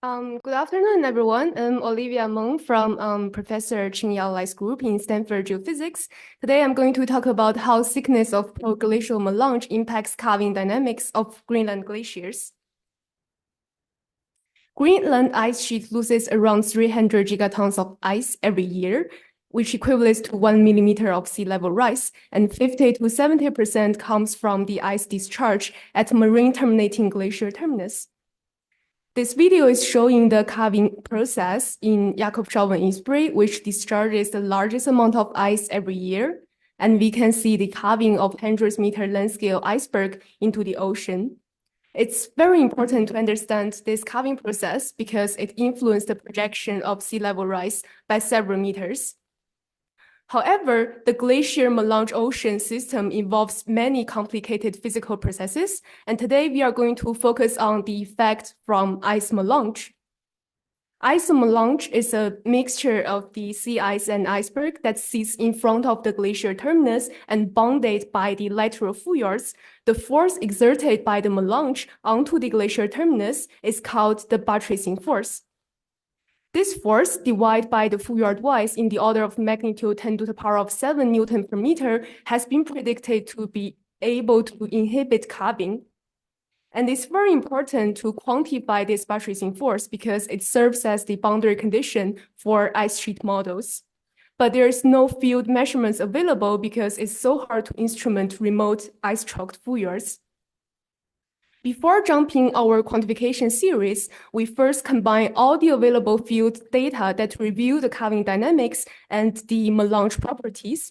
Good afternoon, everyone. I'm Olivia Meng from Professor Qingyao Lai's group in Stanford Geophysics. Today, I'm going to talk about how thickness of proglacial melange impacts calving dynamics of Greenland glaciers. Greenland ice sheet loses around 300 gigatons of ice every year, which equates to 1 millimeter of sea level rise, and 50 to 70% comes from the ice discharge at marine terminating glacier terminus. This video is showing the calving process in Jakobshavn Eastbury, which discharges the largest amount of ice every year. And we can see the calving of 100-meter land scale iceberg into the ocean. It's very important to understand this calving process because it influenced the projection of sea level rise by several meters. However, the glacier Mélange ocean system involves many complicated physical processes, and today we are going to focus on the effect from ice melange. Ice melange is a mixture of the sea ice and iceberg that sits in front of the glacier terminus and bounded by the lateral fjords. The force exerted by the melange onto the glacier terminus is called the buttressing force. This force, divided by the fjord-wise in the order of magnitude 10 to the power of 7 Newton per meter, has been predicted to be able to inhibit calving. And it's very important to quantify this buttressing force because it serves as the boundary condition for ice sheet models. But there's no field measurements available because it's so hard to instrument remote ice-choked fjords. Before jumping our quantification series, we first combine all the available field data that review the calving dynamics and the melange properties.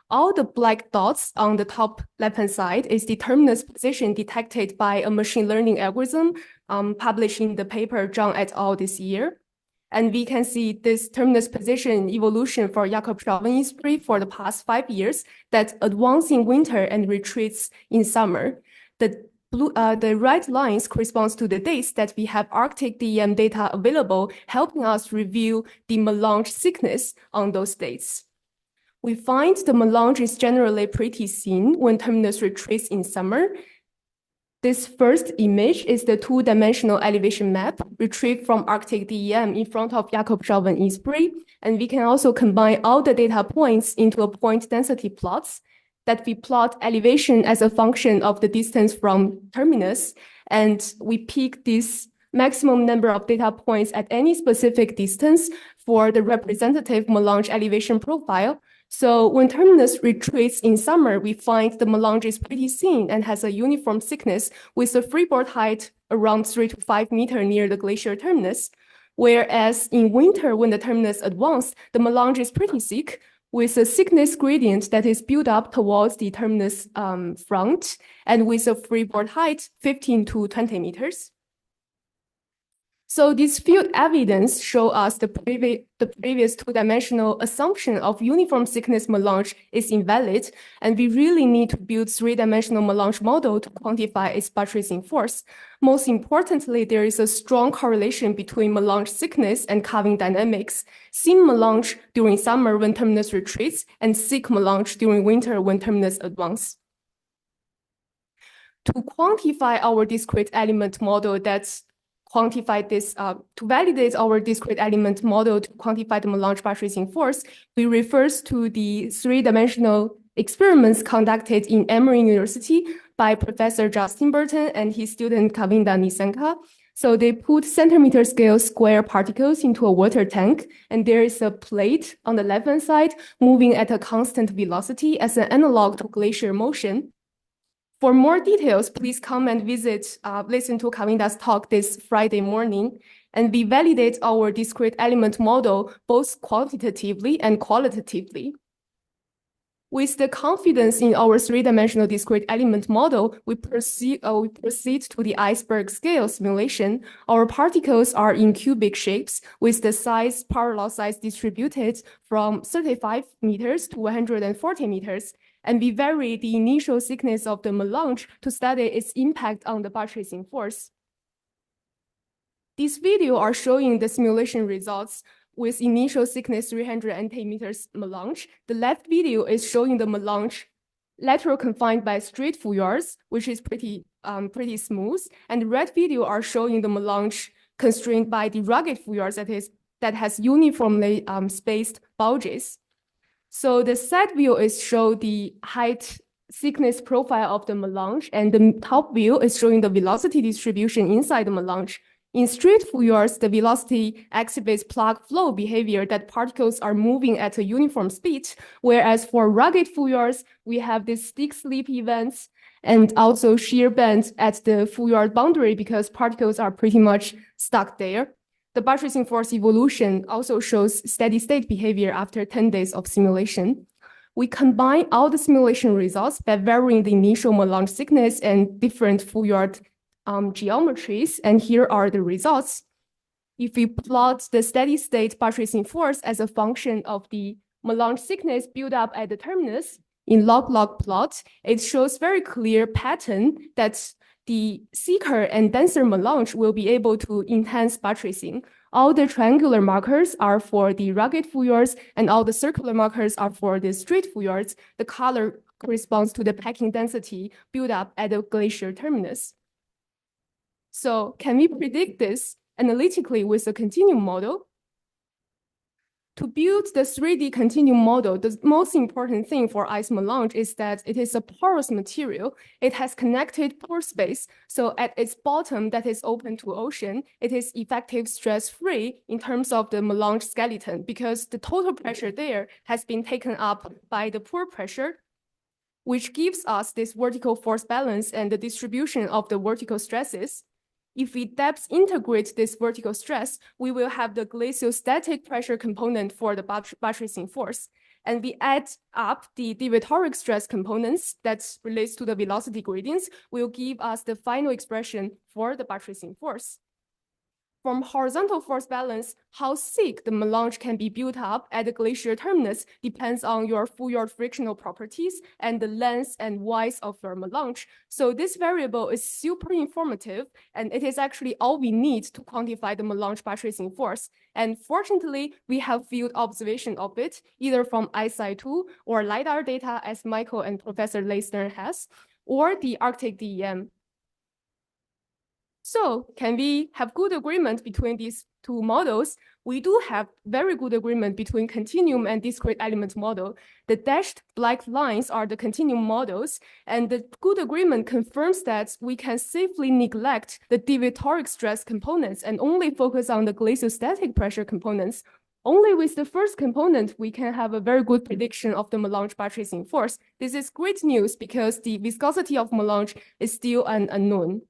All the black dots on the top left-hand side is the terminus position detected by a machine learning algorithm published in the paper Zhang et al. This year. And we can see this terminus position evolution for Jakobshavn Eastbury for the past 5 years that advances in winter and retreats in summer. The red lines corresponds to the dates that we have Arctic DEM data available, helping us review the melange thickness on those dates. We find the melange is generally pretty thin when terminus retreats in summer. This first image is the two-dimensional elevation map retrieved from Arctic DEM in front of Jakobshavn Eastbury, and we can also combine all the data points into a point density plots that we plot elevation as a function of the distance from terminus, and we pick this maximum number of data points at any specific distance for the representative melange elevation profile. So when terminus retreats in summer, we find the melange is pretty thin and has a uniform thickness with a freeboard height around 3 to 5 meters near the glacier terminus. Whereas in winter, when the terminus advances, the melange is pretty thick, with a thickness gradient that is built up towards the terminus front and with a freeboard height 15 to 20 meters. So this field evidence show us the previous two-dimensional assumption of uniform thickness melange is invalid, and we really need to build three-dimensional melange model to quantify its buttressing force. Most importantly, there is a strong correlation between melange thickness and calving dynamics. Thin melange during summer when terminus retreats, and thick melange during winter when terminus advances. To quantify our discrete element model that's quantify this, to validate our discrete element model to quantify the melange buttressing force, we refer to the three-dimensional experiments conducted in Emory University by Professor Justin Burton and his student Kavinda Nisanka. So they put centimeter scale square particles into a water tank, and there is a plate on the left-hand side moving at a constant velocity as an analog to glacier motion. For more details, please come and listen to Kavinda's talk this Friday morning, and we validate our discrete element model both quantitatively and qualitatively. With the confidence in our three-dimensional discrete element model, we proceed to the iceberg scale simulation. Our particles are in cubic shapes with the power law size distributed from 35 meters to 140 meters. And we vary the initial thickness of the melange to study its impact on the buttressing force. These videos are showing the simulation results with initial thickness 310 meters melange. The left video is showing the melange lateral confined by straight fjords, which is pretty smooth. And the right video are showing the melange constrained by the rugged fjords that has uniformly spaced bulges. So the side view is show the height thickness profile of the melange, and the top view is showing the velocity distribution inside the melange. In straight fjords, the velocity exhibits plug flow behavior that particles are moving at a uniform speed, whereas for rugged fjords, we have these stick slip events and also shear bands at the fjord boundary because particles are pretty much stuck there. The buttressing force evolution also shows steady state behavior after 10 days of simulation. We combine all the simulation results by varying the initial melange thickness and different fjord geometries, and here are the results. If we plot the steady state buttressing force as a function of the melange thickness built up at the terminus in log-log plot, it shows very clear pattern that the thicker and denser melange will be able to enhance buttressing. All the triangular markers are for the rugged fjords, and all the circular markers are for the straight fjords. The color corresponds to the packing density built up at the glacier terminus. So can we predict this analytically with a continuum model? To build the 3D continuum model, the most important thing for ice melange is that it is a porous material. It has connected pore space. So at its bottom that is open to ocean, it is effective stress-free in terms of the melange skeleton because the total pressure there has been taken up by the pore pressure, which gives us this vertical force balance and the distribution of the vertical stresses. If we depth integrate this vertical stress, we will have the glacial-static pressure component for the buttressing force. And we add up the deviatoric stress components that relates to the velocity gradients will give us the final expression for the buttressing force. From horizontal force balance, how thick the melange can be built up at the glacier terminus depends on your fjord frictional properties and the length and width of your melange. So this variable is super informative, and it is actually all we need to quantify the melange buttressing force. And fortunately, we have field observation of it, either from ISI2 or LiDAR data, as Michael and Professor Leisner has, or the Arctic DEM. So can we have good agreement between these two models? We do have very good agreement between continuum and discrete element model. The dashed black lines are the continuum models, and the good agreement confirms that we can safely neglect the deviatoric stress components and only focus on the glacial-static pressure components. Only with the first component, we can have a very good prediction of the melange buttressing force. This is great news because the viscosity of melange is still an unknown.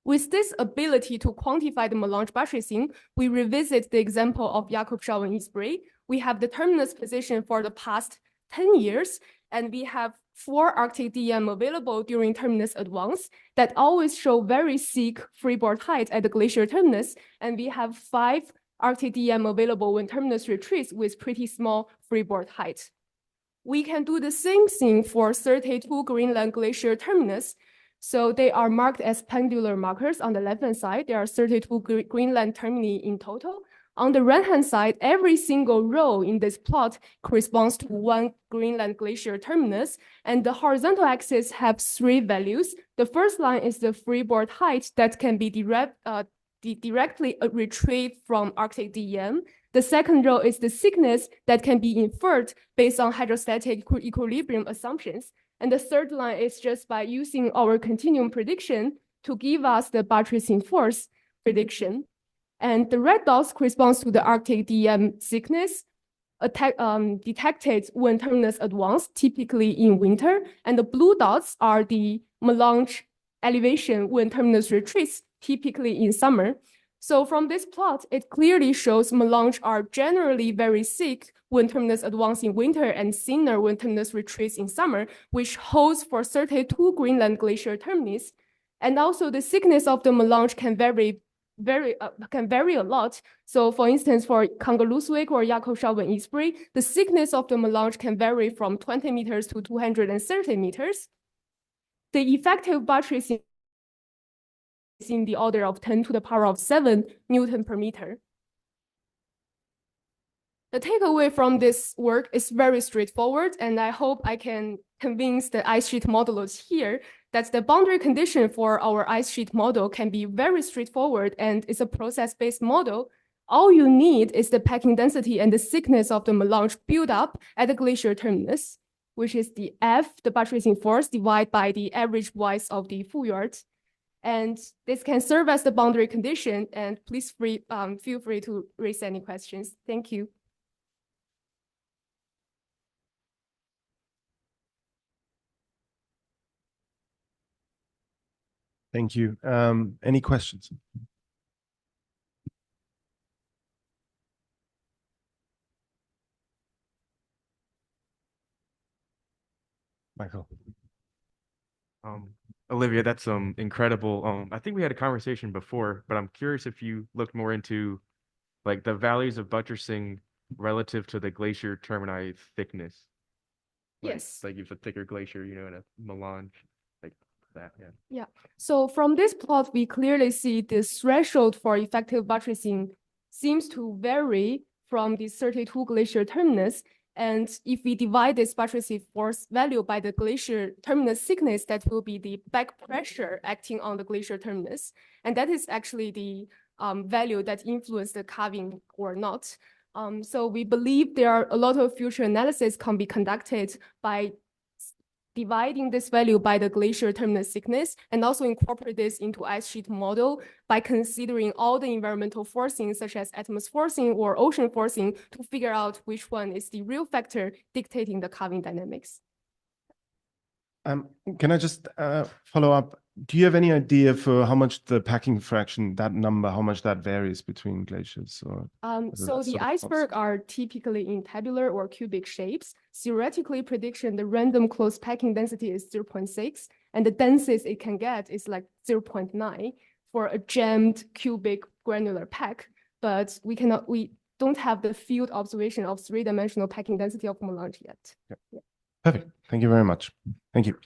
With this ability to quantify the melange buttressing, we revisit the example of Jakobshavn-Isbrae. We have the terminus position for the past 10 years, and we have 4 Arctic DM available during terminus advance that always show very thick freeboard height at the glacier terminus, and we have 5 Arctic DM available when terminus retreats with pretty small freeboard height. We can do the same thing for 32 Greenland glacier terminus. So they are marked as pendular markers on the left-hand side. There are 32 Greenland termini in total. On the right-hand side, every single row in this plot corresponds to 1 Greenland glacier terminus, and the horizontal axis have 3 values. The first line is the freeboard height that can be directly retrieved from Arctic DEM. The second row is the thickness that can be inferred based on hydrostatic equilibrium assumptions. And the third line is just by using our continuum prediction to give us the buttressing force prediction. And the red dots corresponds to the Arctic DM thickness detected when terminus advance, typically in winter. And the blue dots are the melange elevation when terminus retreats, typically in summer. So from this plot, it clearly shows melange are generally very thick when terminus advance in winter and thinner when terminus retreats in summer, which holds for 32 Greenland glacier terminis. And also the thickness of the melange can vary a lot. So for instance, for Kangerlussuaq or Jakobshavn-Isbrae, the thickness of the melange can vary from 20 meters to 230 meters. The effective buttressing is in the order of 10 to the power of 7 Newton per meter. The takeaway from this work is very straightforward, and I hope I can convince the ice sheet modelers here that the boundary condition for our ice sheet model can be very straightforward and it's a process-based model. All you need is the packing density and the thickness of the Mélange buildup at the glacier terminus, which is the F, the buttressing force, divided by the average width of the Fouillard. And this can serve as the boundary condition. And please feel free to raise any questions. Thank you. Thank you. Any questions? Michael. Olivia, that's incredible. I think we had a conversation before, but I'm curious if you looked more into like the values of buttressing relative to the glacier termini thickness. Yes. Like if a thicker glacier, you know, in a Mélange, like that, yeah. Yeah. So from this plot, we clearly see the threshold for effective buttressing seems to vary from the 32 glacier terminus. And if we divide this buttressing force value by the glacier terminus thickness, that will be the back pressure acting on the glacier terminus. And that is actually the value that influences the calving or not. So we believe there are a lot of future analysis can be conducted by dividing this value by the glacier terminus thickness and also incorporate this into ice sheet model by considering all the environmental forcing such as atmospheric forcing or ocean forcing to figure out which one is the real factor dictating the calving dynamics. Can I just follow up? Do you have any idea for how much the packing fraction, that number, how much that varies between glaciers? Or so the iceberg are typically in tabular or cubic shapes. Theoretically, prediction, the random closed packing density is 0.6, and the densest it can get is like 0.9 for a jammed cubic granular pack. But we don't have the field observation of three-dimensional packing density of Mélange yet. Yeah. Perfect. Thank you very much. Thank you.